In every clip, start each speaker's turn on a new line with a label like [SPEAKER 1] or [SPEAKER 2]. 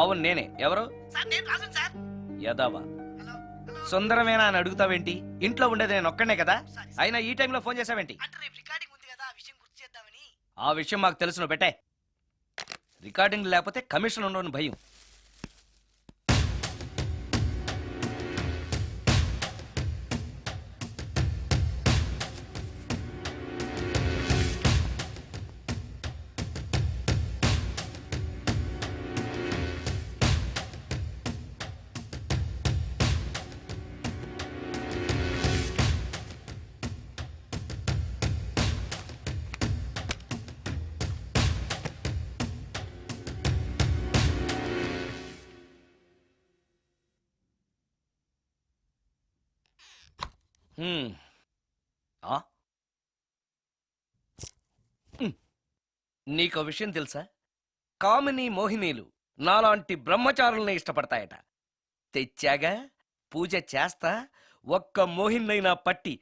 [SPEAKER 1] అవును నేనే. ఎవరు?
[SPEAKER 2] సార్ నేను రాజు సార్.
[SPEAKER 1] యదావా
[SPEAKER 2] హలో హలో.
[SPEAKER 1] సుందరమేనా అని అడుగుతావేంటి? ఇంట్లో ఉండేది నేను ఒక్కనే కదా.
[SPEAKER 2] సారీ.
[SPEAKER 1] అయినా ఈ టైంలో ఫోన్ చేసావేంటి?
[SPEAKER 2] అంటే రేపు రికార్డింగ్ ఉంది కదా, ఆ విషయం గుర్తు చేద్దామని.
[SPEAKER 1] ఆ విషయం మాకు తెలుసు, నువ్వు పెట్టే. రికార్డింగ్ లేకపోతే కమిషన్ ఉండవని భయం. హ్మ్. ఆ? నీకో విషయం తెలుసా? కామిని మోహినీలు నాలాంటి బ్రహ్మచారుల్ని ఇష్టపడతాయట. తెచ్చాగా, పూజ చేస్తా, ఒక్క మోహిన్నైనా పట్టి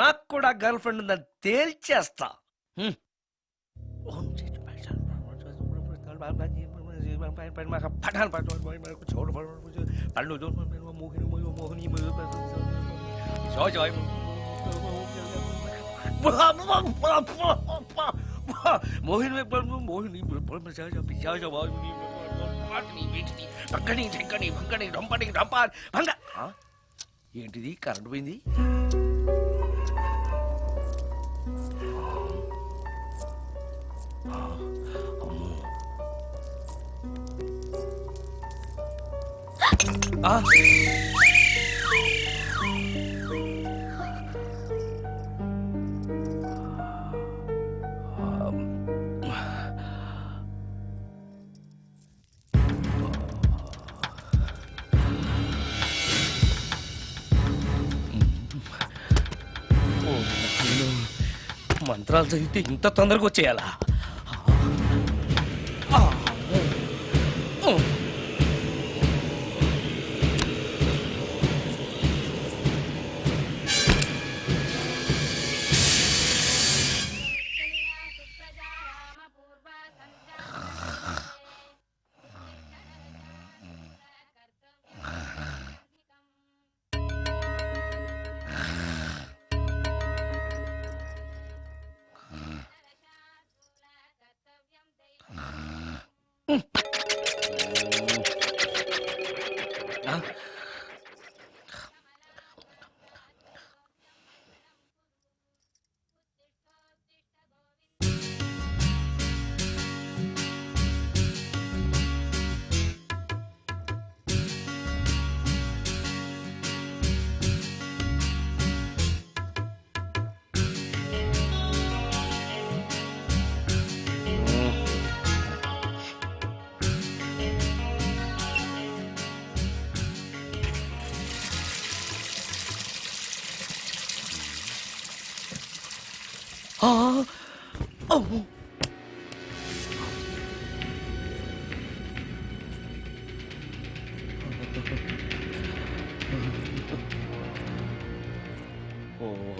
[SPEAKER 1] నాకు కూడా గర్ల్ ఫ్రెండ్ ఉందని తేల్చేస్తా. హ్మ్. మోహిని మోహిని ఏంటిది? కరెంట్ పోయింది. ఆ మంత్రాలు చదివితే ఇంత తొందరగా వచ్చేయాలా?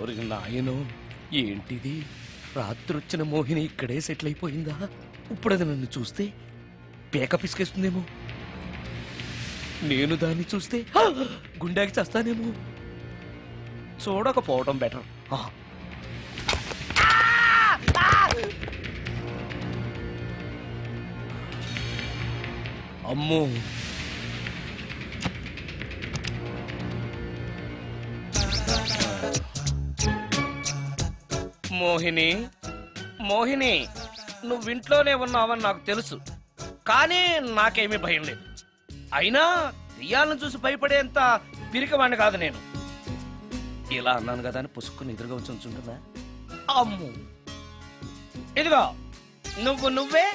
[SPEAKER 1] ఓరి నాయనో, ఏంటిది? రాత్రొచ్చిన మోహిని ఇక్కడే సెటిల్ అయిపోయిందా? ఇప్పుడు అది నన్ను చూస్తే పేక పిసికేస్తుందేమో. నేను దాన్ని చూస్తే గుండెకి చస్తానేమో. చూడకపోవడం బెటర్. అమ్మో, మోహిని మోహిని, నువ్వింట్లోనే ఉన్నావని నాకు తెలుసు, కానీ నాకేమీ భయం లేదు. అయినా దెయ్యాలను చూసి భయపడేంత పిరికవాణ్ణి కాదు నేను. ఇలా అన్నాను కదా అని పుసుక్కుని ఎదురుగా వచ్చి ఉంచుంటుందా? అమ్ము, ఇదిగో నువ్వే,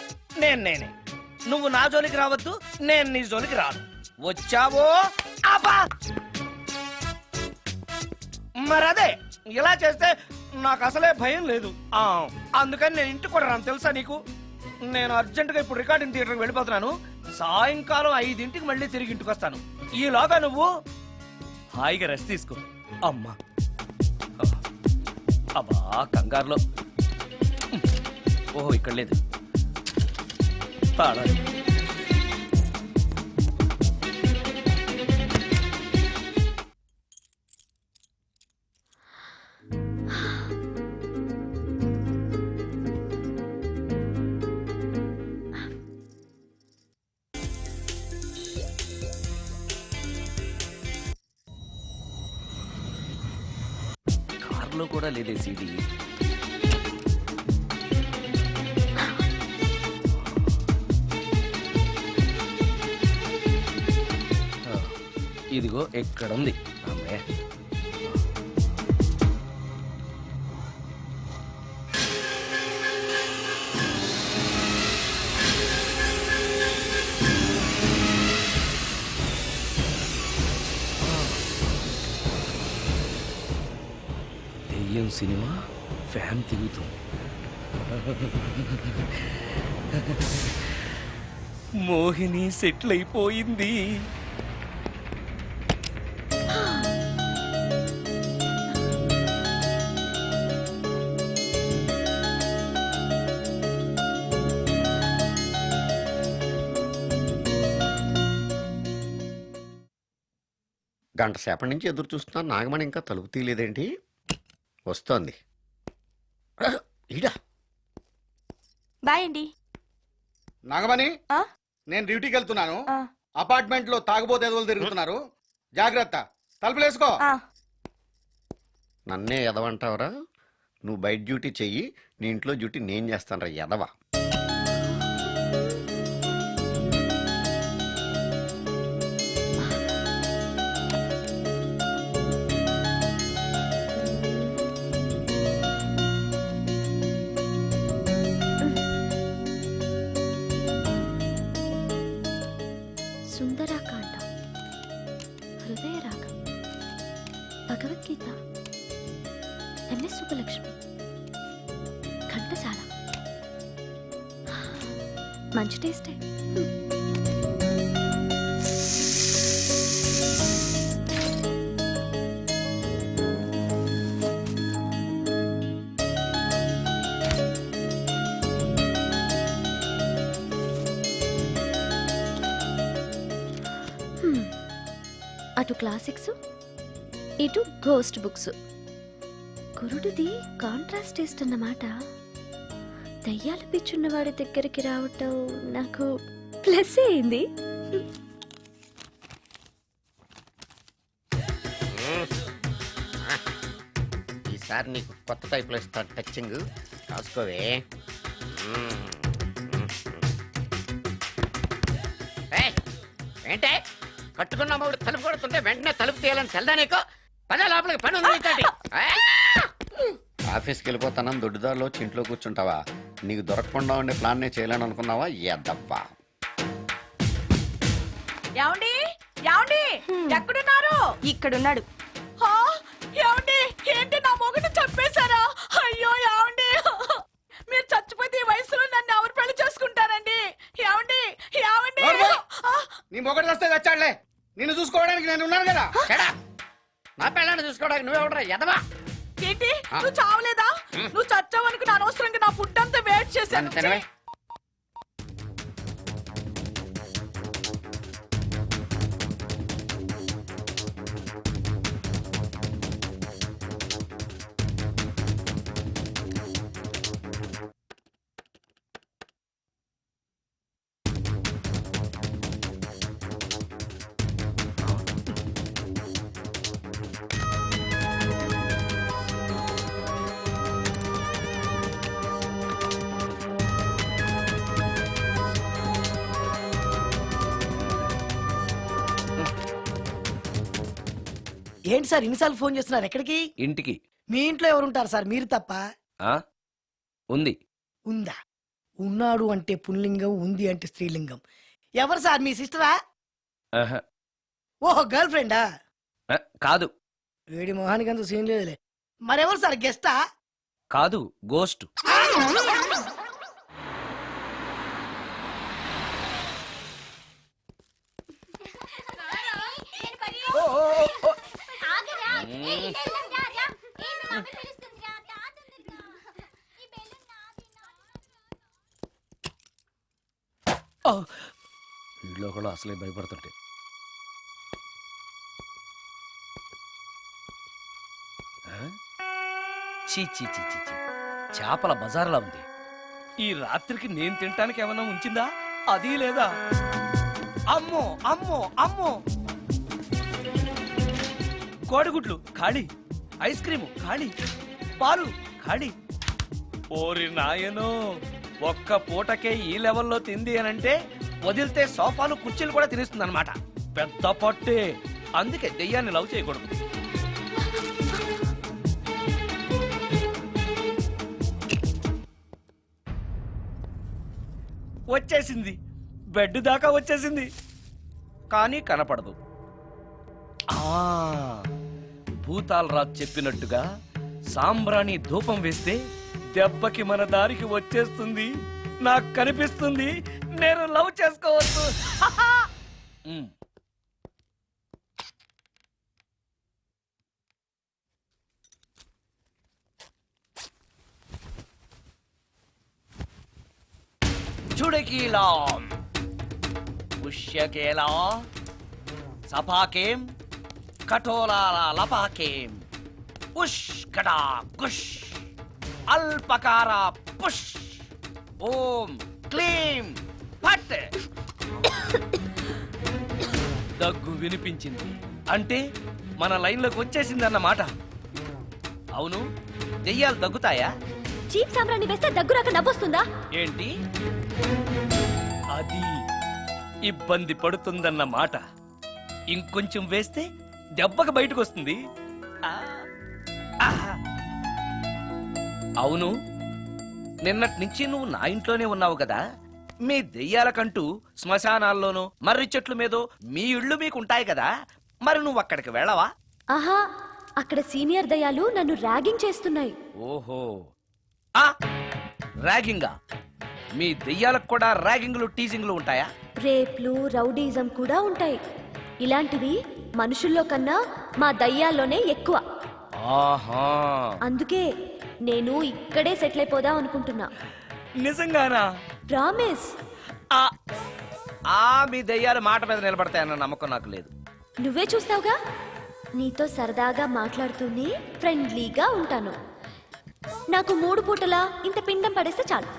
[SPEAKER 1] నేనే. నువ్వు నా జోలికి రావద్దు, నేను నీ జోలికి రాను. వచ్చావో అబ్బా! మరదే ఇలా చేస్తే నాకు అసలే భయం లేదు. అందుకని నేను ఇంటికి కూడా రాను, తెలుసా నీకు? నేను అర్జెంటుగా ఇప్పుడు రికార్డింగ్ థియేటర్కి వెళ్ళిపోతున్నాను. సాయంకాలం 5ంటికి మళ్ళీ తిరిగి ఇంటికి వస్తాను. ఈలోగా నువ్వు హాయిగా రెస్ట్ తీసుకో. అమ్మా, అబ్బా కంగారులో. ఓహో, ఇక్కడ లేదు తాళాలు. ఫోన్లో కూడా లేదే సీడీ. ఇదిగో ఎక్కడుంది అమ్మాయి. దెయ్యం సినిమా ఫ్యాన్ తిరుగుతుంది. మోహిని సెటిల్ అయిపోయింది.
[SPEAKER 3] గంట సేపటి నుంచి ఎదురు చూస్తున్నా నాగమణి ఇంకా తలుపు తీయలేదేంటి? వస్తోంది. ఈడా
[SPEAKER 4] బాయ్ అండి.
[SPEAKER 5] నాగమణి,
[SPEAKER 4] ఆ?
[SPEAKER 5] నేను డ్యూటీకి వెళ్తున్నాను.
[SPEAKER 4] ఆ.
[SPEAKER 5] అపార్ట్మెంట్ లో తాగుబోతు ఎదువులు తిరుగుతున్నారు. జాగ్రత్త, తలుపులేసుకో.
[SPEAKER 3] నన్నే ఎదవంటావరా? నువ్వు బయట డ్యూటీ చెయ్యి, నీ ఇంట్లో డ్యూటీ నేను చేస్తాను రా ఎదవా.
[SPEAKER 4] సుందరాకాండ, హృదయ రాగం, భగవద్గీత, ఎంఎస్ సుబ్బలక్ష్మి, ఘంటసాల. మంచి టేస్టే. అటు క్లాసిక్స్, ఇటు గోస్ట్ బుక్స్. కురుడిది కాంట్రాస్ట్ టేస్ట్ అన్నమాట. దయ్యాలు పిచ్చున్న వాడి దగ్గరికి రావటం నాకు ప్లస్ అయింది.
[SPEAKER 3] ఈసారి నీకు కొత్త టైప్లో ఇస్తాను టచ్చింగ్, రాసుకోవే. ఏంటే కట్టుకున్న మూడు తలుపు కొడుతుంటే వెంటనే తలుపు తీయాలని తెల్దా నీకు? పదే లోపలికి పని ఉంది. ఆఫీస్కి వెళ్ళిపోతానని దొడ్డిదారిలో ఇంట్లో కూర్చుంటావా? నీకు దొరకకుండా ఉండే ప్లాన్ నే చేయాలని అనుకున్నావా? ఎద్దబ్బా.
[SPEAKER 6] ఏమండి ఏమండి ఎక్కడున్నారు?
[SPEAKER 4] ఇక్కడున్నాడు.
[SPEAKER 6] ఏమండి ఏంటి నా మొగుడు చంపేశారా? అయ్యో ఏమండి, మీరు చచ్చిపోతే ఈ వయసులో నన్ను ఎవరు పెళ్లి చేసుకుంటారండి? ఏమండి ఏమండి
[SPEAKER 5] నీ మొగడు వస్తే వచ్చాడులే, నిన్ను చూసుకోవడానికి నేను ఉన్నాను కదా.
[SPEAKER 3] నా పిల్లని చూసుకోవడానికి నువ్వెవడరా ఎదవా?
[SPEAKER 6] ఏంటి నువ్వు చావలేదా? నువ్వు చచ్చావనుకు నా అనవసరంగా నా ఫుడ్ అంతా వేట్ చేశాను.
[SPEAKER 2] ఏంటి సార్ ఇన్నిసార్లు ఫోన్ చేస్తున్నారు? ఎక్కడికి?
[SPEAKER 1] ఇంటికి.
[SPEAKER 2] మీ ఇంట్లో ఎవరుంటారు సార్, మీరు తప్ప?
[SPEAKER 1] ఉంది.
[SPEAKER 2] ఉందా? ఉన్నాడు అంటే పుల్లింగం, ఉంది అంటే స్త్రీలింగం. ఎవరు సార్, మీ సిస్టరా? ఓహో, గర్ల్ ఫ్రెండా?
[SPEAKER 1] కాదు.
[SPEAKER 2] వేడి మొహానికి అంత సీన్ లేదులే. మరెవరు సార్, గెస్టా?
[SPEAKER 1] కాదు, గోస్ట్. వీళ్ళు కూడా అసలే భయపడుతుంటే. చీ చీ చీ చీ చీ, చేపల బజార్లా ఉంది. ఈ రాత్రికి నేను తినటానికి ఏమన్నా ఉంచిందా? అది లేదా? అమ్మో అమ్మో అమ్మో, కోడిగుడ్లు ఖాళీ, ఐస్ క్రీము ఖాళీ, పాలు ఖాళీ. ఓరి నాయనో, ఒక్క పూటకే ఈ లెవెల్లో తింది అనంటే వదిలితే సోఫాలు కుర్చీలు కూడా తినేస్తుంది అనమాట. పెద్ద పట్టే. అందుకే దెయ్యాన్ని లవ్ చేయకూడదు. వచ్చేసింది, బెడ్ దాకా వచ్చేసింది, కానీ కనపడదు. భూతాలరాజు చెప్పినట్టుగా సాంబ్రాణి ధూపం వేస్తే దెబ్బకి మన దారికి వచ్చేస్తుంది. నాకు కనిపిస్తుంది, నేను లవ్ చేసుకోవచ్చు. ఉమ్. చుడకీలాం పుష్యకేలా సపాకేం కఠోలాల లపాకేం పుష్కటా కుష్ అల్పకార పుష్ ఓం క్లీం ఫట్. దగ్గు వినిపించింది అంటే మన లైన్లోకి వచ్చేసిందన్నమాట. అవును, దెయ్యాలు దగ్గుతాయా?
[SPEAKER 4] చీప్ సాంబ్రాన్ని వేస్తే దగ్గు రాక నవ్వొస్తుందా?
[SPEAKER 1] ఏంటి అది? ఇబ్బంది పడుతుందన్న మాట. ఇంకొంచెం వేస్తే దెబ్బకి బయటకు వస్తుంది. ఆ, ఆహా. అవును, నిన్నటి నుంచి నువ్వు నా ఇంట్లోనే ఉన్నావు కదా. మీ దెయ్యాలకంటూ శ్మశానాల్లోనూ మర్రి చెట్ల మీదో మీ ఇళ్ళు మీకుంటాయి కదా, మరి నువ్వు అక్కడికి వెళ్ళవా?
[SPEAKER 4] ఆహా, అక్కడ సీనియర్ దయాలు నన్ను ర్యాగింగ్ చేస్తున్నాయి.
[SPEAKER 1] ఓహో, ఆ ర్యాగింగా? మీ దెయ్యాలకు కూడా ర్యాగింగ్లు టీజింగ్లు ఉంటాయా?
[SPEAKER 4] రేప్లు, రౌడీజం కూడా ఉంటాయి. ఇలాంటివి మనుషుల్లో కన్నా మా దయ్యాల్లోనే ఎక్కువ.
[SPEAKER 1] ఆహా,
[SPEAKER 4] అందుకే నేను ఇక్కడే సెటిల్ అయిపోదాం అనుకుంటున్నా.
[SPEAKER 1] నిజంగానా?
[SPEAKER 4] ప్రామిస్.
[SPEAKER 1] ఆ ఆ, మీ దెయ్యాలు మాట మీద నిలబడతాయన్న నమ్మకం నాకు లేదు.
[SPEAKER 4] నువ్వే చూస్తావుగా, నీతో సరదాగా మాట్లాడుతూనే ఫ్రెండ్లీగా ఉంటాను. నాకు 3 పూటలా ఇంత పిండం పడేస్తే చాలు.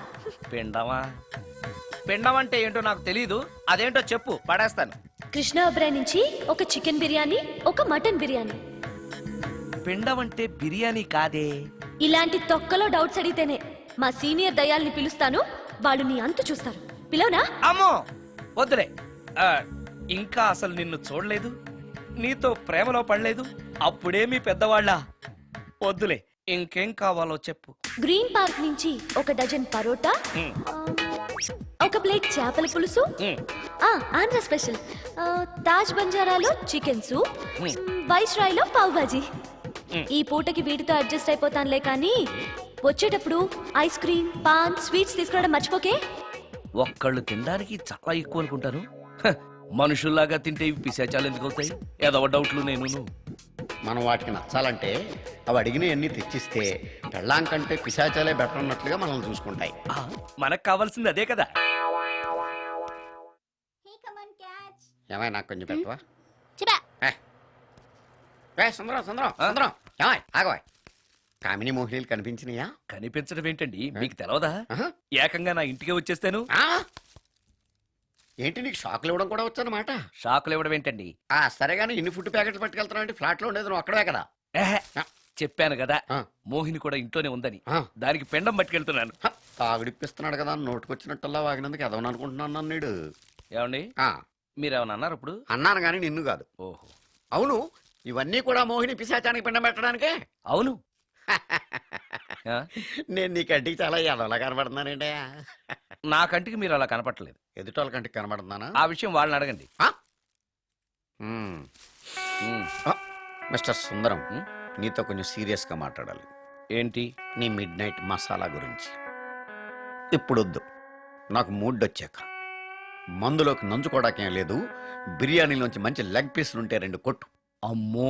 [SPEAKER 1] పిండమా? పిండం అంటే ఏంటో నాకు తెలీదు. అదేంటో చెప్పు, పడేస్తాను.
[SPEAKER 4] కృష్ణ ఒబ్రాయ్ నుంచి ఒక చికెన్ బిర్యానీ, ఒక మటన్ బిర్యానీ.
[SPEAKER 1] పిండం అంటే బిర్యానీ కాదే.
[SPEAKER 4] ఇలాంటి తొక్కలో డౌట్స్ అడిగితేనే మా సీనియర్ దయాల్ని పిలుస్తాను. వాళ్ళు నీ అంతు చూస్తారు. పిలవనా?
[SPEAKER 1] అమ్మో వద్దులే. ఆ, ఇంకా అసలు నిన్ను చూడలేదు, నీతో ప్రేమలో పడలేదు, అప్పుడే మీ పెద్దవాళ్ళ. వద్దులే, ఇంకేం కావాలో చెప్పు.
[SPEAKER 4] గ్రీన్ పార్క్ నుంచి ఒక డజన్ పరోటా,
[SPEAKER 1] ఉమ్,
[SPEAKER 4] ఒక ప్లేట్ చేపల పులుసు,
[SPEAKER 1] ఉమ్,
[SPEAKER 4] ఆంధ్ర స్పెషల్ తాజ్ బంజారాలో చికెన్ సూప్,
[SPEAKER 1] ఉమ్.
[SPEAKER 4] వైస్ రాయ్లో పావ్ భాజీ.
[SPEAKER 1] ఉమ్.
[SPEAKER 4] ఈ పూటకి వీటితో అడ్జస్ట్ అయిపోతానులే, కానీ వచ్చేటప్పుడు ఐస్ క్రీమ్, పాన్, స్వీట్స్ తీసుకురావడం మర్చిపోకే.
[SPEAKER 1] ఒక్కళ్ళు తినడానికి చాలా ఎక్కువ అనుకుంటాను. హ, మనుషుల్లాగా తింటే ఇవి పిశాచాలు ఎందుకు అవుతాయి? ఏదో డౌట్లు నేను.
[SPEAKER 3] మనం వాటికి నచ్చాలంటే అవి అడిగినవన్నీ తెచ్చిస్తే పెళ్ళాం కంటే పిశాచాలే బెటర్ అన్నట్లుగా మనల్ని చూసుకుంటాయి.
[SPEAKER 1] మనకు కావాల్సింది అదే కదా.
[SPEAKER 3] ఏమై నాకు కొంచెం పెట్టవా?
[SPEAKER 4] చెప్పా.
[SPEAKER 3] సుందరం సుందరం సుందరం, ఏమై ఆగవా? కామిని మోహినీలు కనిపించినాయా?
[SPEAKER 1] కనిపించడం ఏంటండి, మీకు తెలవదా?
[SPEAKER 3] ఆహా.
[SPEAKER 1] ఏకంగా నా ఇంటికే వచ్చేస్తాను.
[SPEAKER 3] ఆ? ఏంటి నీకు షాకులు ఇవ్వడం కూడా వచ్చానమాట?
[SPEAKER 1] షాకులు ఇవ్వడం ఏంటండి?
[SPEAKER 3] సరే కానీ ఇన్ని ఫుడ్ ప్యాకెట్లు పట్టుకెళ్తున్నావు అంటే ఫ్లాట్ లో ఉండేది నువ్వు అక్కడే కదా?
[SPEAKER 1] ఏహే, చెప్పాను కదా,
[SPEAKER 3] ఆ.
[SPEAKER 1] మోహిని కూడా ఇంట్లోనే ఉందని.
[SPEAKER 3] ఆ.
[SPEAKER 1] దానికి పెండం పట్టుకెళ్తున్నాను.
[SPEAKER 3] తాగుడిప్పిస్తున్నాడు కదా, నోటుకొచ్చినట్టల్లా వాగినందుకు ఎదవని అనుకుంటున్నాను నీడు.
[SPEAKER 1] ఏమండి, మీరేమన్నా అన్నారు ఇప్పుడు?
[SPEAKER 3] అన్నాను కానీ నిన్ను కాదు.
[SPEAKER 1] ఓహో,
[SPEAKER 3] అవును, ఇవన్నీ కూడా మోహిని పిశాచానికి పిండం పెట్టడానికే?
[SPEAKER 1] అవును. ఆ?
[SPEAKER 3] నేను నీ కంటికి చాలా ఎదవలా కనబడుతున్నానండి.
[SPEAKER 1] నా కంటికి మీరు అలా కనపట్లేదు.
[SPEAKER 3] ఎదుటోళ్ళ కంటికి కనబడుతున్నానా?
[SPEAKER 1] ఆ విషయం వాళ్ళని అడగండి.
[SPEAKER 3] మ్మ్.
[SPEAKER 1] ఉమ్,
[SPEAKER 3] మిస్టర్ సుందరం,
[SPEAKER 1] ఉమ్,
[SPEAKER 3] నీతో కొంచెం సీరియస్ గా మాట్లాడాలి.
[SPEAKER 1] ఏంటి?
[SPEAKER 3] నీ మిడ్ నైట్ మసాలా గురించి. ఇప్పుడొద్దు, నాకు మూడ్ వచ్చాక. మందులోకి నంచుకోవడాకేం లేదు, బిర్యానీలోంచి మంచి లెగ్ పీసులు ఉంటే 2 కొట్టు.
[SPEAKER 1] అమ్మో,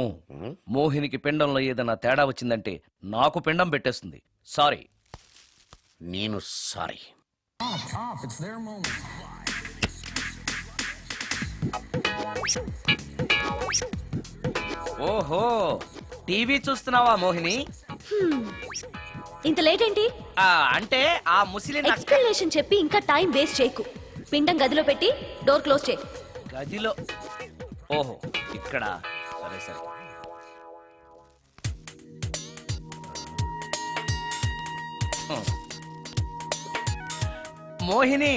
[SPEAKER 1] మోహినికి పిండంలో ఏదైనా తేడా వచ్చిందంటే నాకు పిండం పెట్టేస్తుంది. సారీ.
[SPEAKER 3] నేను సారీ.
[SPEAKER 1] ఓహో, టీవీ చూస్తున్నావా మోహిని?
[SPEAKER 4] ఇంత లేట్ ఏంటి?
[SPEAKER 1] అంటే ఆ ముసిలి
[SPEAKER 4] ఎక్స్ప్లెనేషన్ చెప్పి ఇంకా టైం వేస్ట్ చేయకు. పిండం గదిలో పెట్టి డోర్ క్లోజ్ చేయి.
[SPEAKER 1] గదిలో? ఓహో, ఇక్కడ. సరే సరే. మోహిని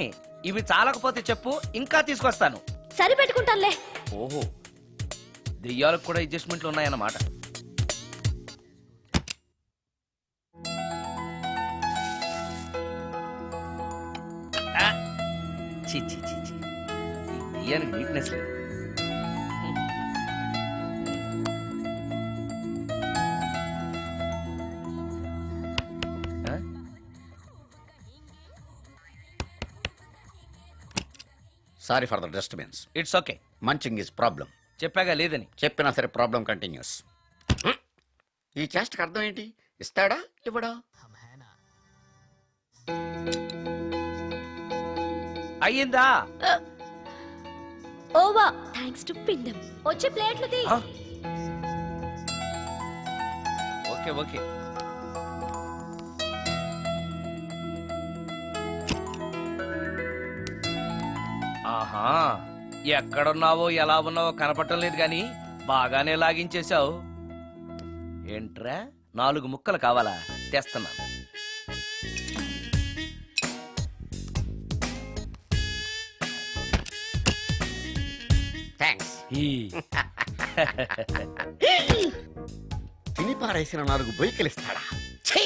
[SPEAKER 1] ఇవి చాలకపోతే చెప్పు, ఇంకా తీసుకొస్తాను.
[SPEAKER 4] సరి పెట్టుకుంటానులే.
[SPEAKER 1] ఓహో, దెయ్యాలకు కూడా అడ్జస్ట్మెంట్లు ఉన్నాయన్నమాట. ఆ, ఛీ, ఛీ, ఛీ, ఛీ. ఈ దెయ్యానికి నీట్నెస్ లేదు. ఆ?
[SPEAKER 3] Sorry for the disturbance.
[SPEAKER 1] It's okay.
[SPEAKER 3] Munching is problem.
[SPEAKER 1] చెప్పాగా లేదని.
[SPEAKER 3] చెప్పినా సరే ప్రాబ్లం కంటిన్యూస్. ఈ చేష్టకి అర్థం ఏంటి? ఇస్తాడా ఇవ్వడా?
[SPEAKER 1] అయ్యిందా?
[SPEAKER 4] ఓవా థ్యాంక్స్ టు పిండం. వచ్చే ప్లేట్లు తీ.
[SPEAKER 1] ఆ? Okay okay. ఆహా, ఎక్కడున్నావో ఎలా ఉన్నావో కనపడటం లేదు గాని బాగానే లాగించేశావు. ఏంట్రా, 4 ముక్కలు కావాలా? తెస్తున్నాను.
[SPEAKER 3] థ్యాంక్స్. తిని పారేసిన 4 బొయ్యికలు ఇస్తాడా? ఛీ!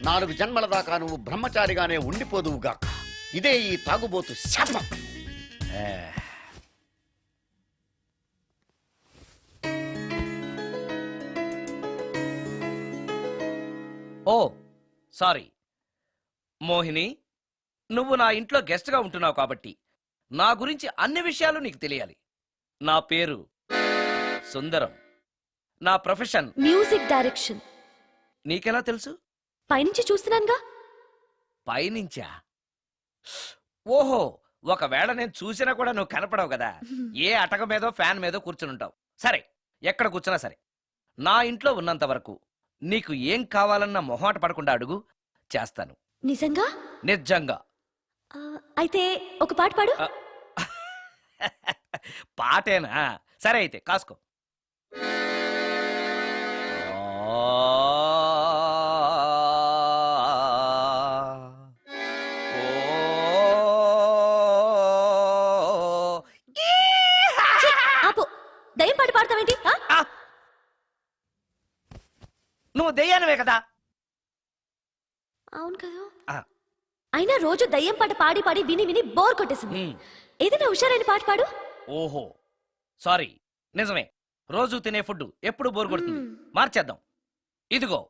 [SPEAKER 3] 4 జన్మల దాకా నువ్వు బ్రహ్మచారిగానే ఉండిపోదువుగాక. ఇదే ఈ తాగుబోతు శాపం.
[SPEAKER 1] ఓ సారీ మోహిని, నువ్వు నా ఇంట్లో గెస్ట్గా ఉంటున్నావు కాబట్టి నా గురించి అన్ని విషయాలు నీకు తెలియాలి. నా పేరు సుందరం. నా ప్రొఫెషన్
[SPEAKER 4] మ్యూజిక్ డైరెక్షన్.
[SPEAKER 1] నీకెలా తెలుసు?
[SPEAKER 4] పైనుంచి చూస్తున్నానుగా.
[SPEAKER 1] పైనుంచా? ఓహో, ఒకవేళ నేను చూసినా కూడా నువ్వు కనపడవు కదా. ఏ అటక మీదో ఫ్యాన్ మీదో కూర్చునుంటావు. సరే, ఎక్కడ కూర్చున్నా సరే, నా ఇంట్లో ఉన్నంత వరకు నీకు ఏం కావాలన్న మొహాట పడకుండా అడుగు, చేస్తాను.
[SPEAKER 4] నిజంగా?
[SPEAKER 1] నిజంగా.
[SPEAKER 4] ఆ, అయితే ఒక పాట పాడు.
[SPEAKER 1] పాటేనా? సరే అయితే కాసుకో.
[SPEAKER 4] ఆపు. దయ్యం పాట పాడతావేంటి? ఆ?
[SPEAKER 1] నువ్వు దెయ్యానివే కదా.
[SPEAKER 4] అవును కదా.
[SPEAKER 1] ఆ.
[SPEAKER 4] అయినా రోజు దయ్యం పాట పాడి పాడి విని విని బోర్ కొట్టేసింది.
[SPEAKER 1] హ్మ్.
[SPEAKER 4] ఏదైనా హుషారైన పాట పాడు.
[SPEAKER 1] ఓహో సారీ, నిజమే. రోజు తినే ఫుడ్ ఎప్పుడు బోర్ కొడుతుంది.
[SPEAKER 4] మ్మ్.
[SPEAKER 1] మార్చేద్దాం. ఇదిగో